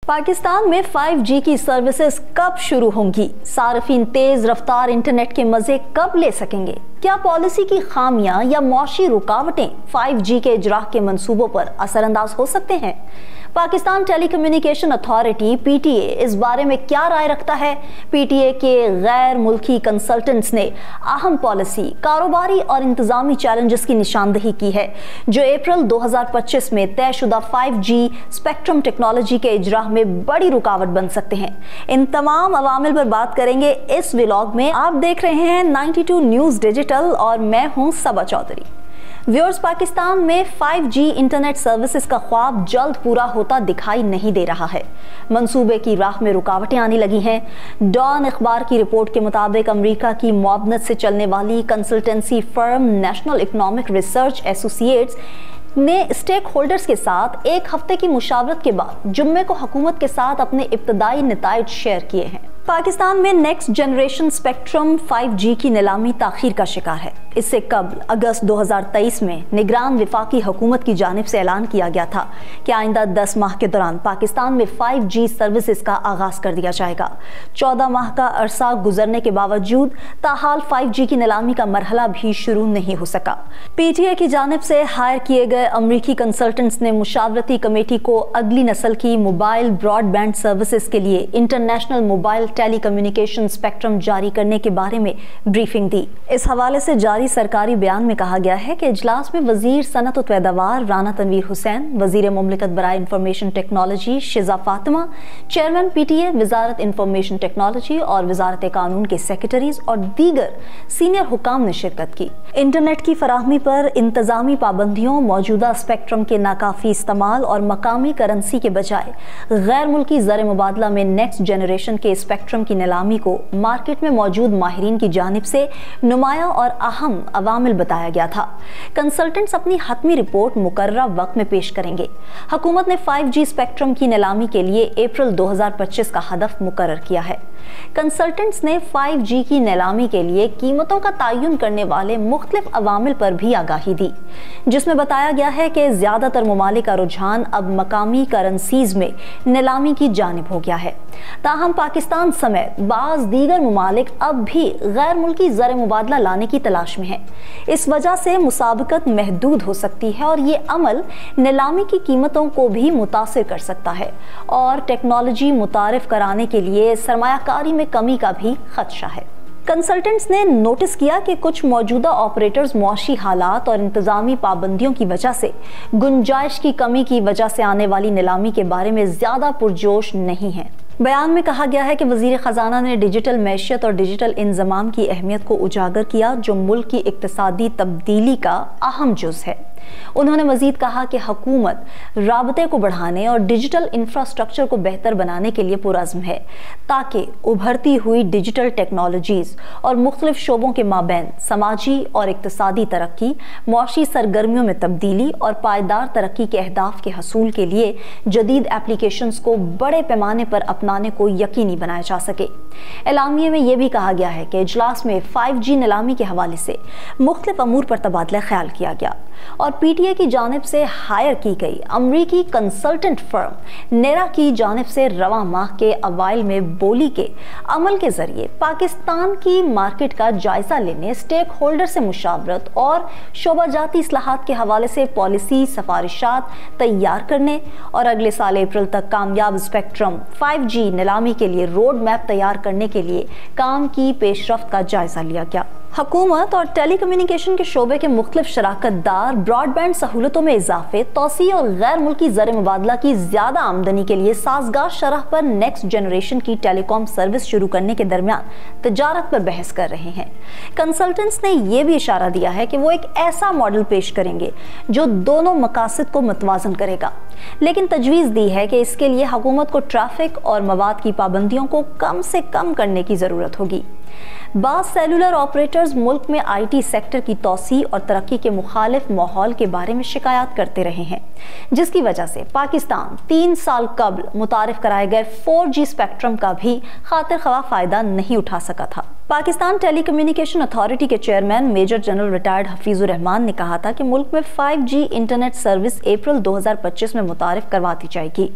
पाकिस्तान में 5G की services कब शुरू होंगी? सार्फिन तेज रफ्तार इंटरनेट के मजे कब ले सकेंगे? क्या पॉलिसी की खामियां या मौशी रुकावटें 5G के इजरा के मंसूबों पर असरअंदाज हो सकते हैं? पाकिस्तान टेलीकम्युनिकेशन अथॉरिटी PTA इस बारे में क्या राय रखता है? PTA के गैर मुल्की कंसल्टेंट्स ने अहम पॉलिसी, कारोबारी और इंतजामी चैलेंजेस की निशानदही की है जो अप्रैल 2025 में तयशुदा 5G स्पेक्ट्रम टेक्नोलॉजी के इजरा में बड़ी रुकावट बन सकते हैं। इन तमाम अवामिल पर बात करेंगे इस व्लॉग में। आप देख रहे हैं 92 न्यूज़ डिजिटल और मैं हूं सबा चौधरी। व्यूअर्स, पाकिस्तान में 5G इंटरनेट सर्विसेज का ख्वाब जल्द पूरा होता दिखाई नहीं दे रहा है। मंसूबे की राह में रुकावटें आने लगी हैं। डॉन अखबार की रिपोर्ट के मुताबिक अमेरिका की मुआवनत से चलने वाली consultancy firm national economic research associates ने स्टेक होल्डर्स के साथ एक हफ्ते की मुशावरत के बाद जुम्मे को हुकूमत के साथ अपने इब्तदाई नताइज शेयर किए हैं। पाकिस्तान में नेक्स्ट जनरेशन स्पेक्ट्रम 5G की नीलामी ताखीर का शिकार है। इससे कबल अगस्त 2023 में निगरान वफाकी हुकूमत की जानिब से ऐलान किया गया था कि आइंदा 10 माह के दौरान पाकिस्तान में 5G सर्विसेज का आगाज कर दिया जाएगा। 14 माह का अरसा गुजरने के बावजूद ताहाल 5G की नीलामी का मरहला भी शुरू नहीं हो सका। PTA की जानिब से हायर किए गए अमरीकी कंसल्टेंट्स ने मुशावरती कमेटी को अगली नस्ल की मोबाइल ब्रॉडबैंड सर्विसेज के लिए इंटरनेशनल मोबाइल टेलीकम्युनिकेशन स्पेक्ट्रम जारी करने के बारे में ब्रीफिंग दी। इस हवाले से जारी सरकारी बयान में कहा गया है कि इजलास में वजीर सनत व पैदावार राना तनवीर हुसैन, वजीर मुमलिकत बराए information technology शिजा Fatima, chairman PTA, वजारत इंफॉर्मेशन टेक्नोलॉजी और वजारत कानून के सेक्रेटरीज और दीगर सीनियर हुकाम ने शिरकत की। इंटरनेट की फराहमी पर इंतजामी पाबंदियों, मौजूदा स्पेक्ट्रम के नाकाफी इस्तेमाल और मकामी करेंसी के बजाय गैर मुल्की ज़र मुबादला में नेक्स्ट जनरेशन के स्पेक्ट्रम की नीलामी को मार्केट में मौजूद माहिरीन की जानिब से नुमाया और अहम अवामिल बताया गया था। कंसल्टेंट्स अपनी हतमी रिपोर्ट मुकर्ररा वक्त में पेश करेंगे। हुकूमत ने 5G स्पेक्ट्रम की नीलामी के लिए अप्रैल 2025 का हदफ मुकर्रर किया है। कंसल्टेंट्स ने 5G की नीलामी के लिए कीमतों का तयन करने वाले मुख्तलिफ अवामिल पर भी आगाही दी, जिसमें बताया गया है कि ज्यादातर ममालिक का रुझान अब मकामी करेंसीज में नीलामी की जानिब हो गया है। ताहम पाकिस्तान समेत बाज दीगर ममालिक अब भी गैर मुल्की ज़र मुबादला लाने की तलाश में है। इस वजह से मुसाबकत महदूद हो सकती है और ये अमल नीलामी की कीमतों को भी मुतासिर कर सकता है और टेक्नोलॉजी मुतारिफ कराने के लिए सरमायाकारी में कमी का भी खदशा है। कंसल्टेंट्स ने नोटिस किया कि कुछ मौजूदा ऑपरेटर्स मौशी हालात और इंतजामी पाबंदियों की वजह से गुंजाइश की कमी की वजह से आने वाली नीलामी के बारे में ज्यादा पुरजोश नहीं है। बयान में कहा गया है कि वजीर खजाना ने डिजिटल मैशियत और डिजिटल इंजमाम की अहमियत को उजागर किया जो मुल्क की इक्तिसादी तब्दीली का अहम जुज़ है। उन्होंने मजीद कहा कि हुकूमत राबते को बढ़ाने और डिजिटल इंफ्रास्ट्रक्चर को बेहतर बनाने के लिए पुरअज़्म है ताकि उभरती हुई डिजिटल टेक्नोलॉजीज और मुख्तलिफ शोबों के माबैन समाजी और इक्तिसादी तरक्की, मौशी सरगर्मियों में तब्दीली और पायदार तरक्की के अहदाफ के हसूल के लिए जदीद एप्लीकेशंस को बड़े पैमाने पर अपनाने को यकीनी बनाया जा सके। एलामिये में यह भी कहा गया है कि इजलास में 5G नीलामी के हवाले से मुख्तलिफ अमूर पर तबादला ख्याल किया गया और PTA की जानिब से हायर की गई अमरीकी कंसल्टेंट फर्म नेरा की जानिब से रवा माह के अवाइल में बोली के अमल के जरिए पाकिस्तान की मार्केट का जायजा लेने, स्टेक होल्डर से मुशावरत और शोबाजाती इस्लाहात के हवाले से पॉलिसी सिफारिशात तैयार करने और अगले साल अप्रैल तक कामयाब स्पेक्ट्रम 5G नीलामी के लिए रोड मैप तैयार करने के लिए काम की पेशरफ्त का जायजा लिया गया। हुकूमत और टेलीकम्युनिकेशन के शोबे के मुख्तलिफ शराकतदार ब्रॉडबैंड सहूलतों में इजाफे, तौसी और गैर मुल्की ज़र मुबादला की ज्यादा आमदनी के लिए साजगार शरह पर नेक्स्ट जनरेशन की टेलीकॉम सर्विस शुरू करने के दरमियान तजारत पर बहस कर रहे हैं। कंसल्टेंट्स ने यह भी इशारा दिया है कि वो एक ऐसा मॉडल पेश करेंगे जो दोनों मकासद को मतवाजन करेगा, लेकिन तजवीज़ दी है कि इसके लिए हुकूमत को ट्रैफिक और मवाद की पाबंदियों को कम से कम करने की जरूरत होगी। बाज़ सेलुलर ऑपरेटर्स मुल्क में IT सेक्टर की तौसी और तरक्की के मुखालिफ माहौल के बारे में शिकायत करते रहे हैं, जिसकी वजह से पाकिस्तान 3 साल कबल मुतारिफ कराए गए 4G स्पेक्ट्रम का भी खातिर ख्वाह फायदा नहीं उठा सका था। पाकिस्तान टेलीकम्युनिकेशन अथॉरिटी के chairman major general retired Hafeezur Rehman ने कहा था कि मुल्क में 5G इंटरनेट सर्विस अप्रैल 2025 में मुतारिफ करवा दी जाएगी।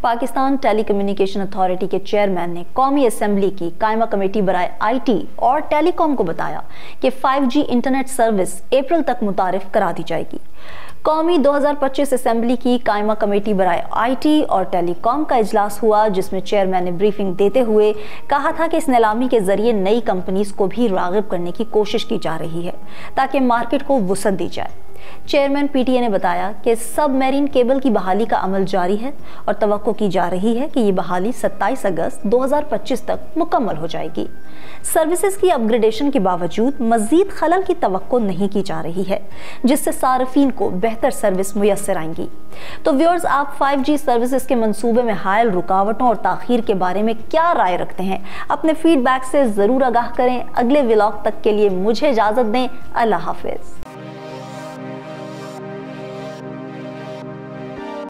पाकिस्तान टेलीकम्युनिकेशन अथॉरिटी के चेयरमैन ने कौमी असेंबली की कायमा कमेटी बराए IT और टेलीकॉम को बताया कि 5G इंटरनेट सर्विस अप्रैल तक मुतारिफ करा दी जाएगी। कौमी 2025 असेंबली की कायमा कमेटी बराए IT और टेलीकॉम का इजलास हुआ, जिसमें चेयरमैन ने ब्रीफिंग देते हुए कहा था कि इस नीलामी के जरिए नई कंपनीज को भी राग़िब करने की कोशिश की जा रही है ताकि मार्केट को वुसअत दी जाए। चेयरमैन PTA ने बताया कि सबमरीन केबल की बहाली का अमल जारी है और तवक्को की जा रही है कि ये बहाली 27 अगस्त 2025 तक मुकम्मल हो जाएगी। सर्विसेज की अपग्रेडेशन के बावजूद मजीद खलल की तवक्को नहीं की जा रही है, जिससे सार्फिन को बेहतर सर्विस मुयस्सर आएंगी। तो व्यूअर्स, आप 5G सर्विसेज के मंसूबे में हायल रुकावटों और ताखीर के बारे में क्या राय रखते हैं? अपने फीडबैक से जरूर आगाह करें। अगले व्लॉग तक के लिए मुझे इजाजत दें। अल्लाह हाफिज।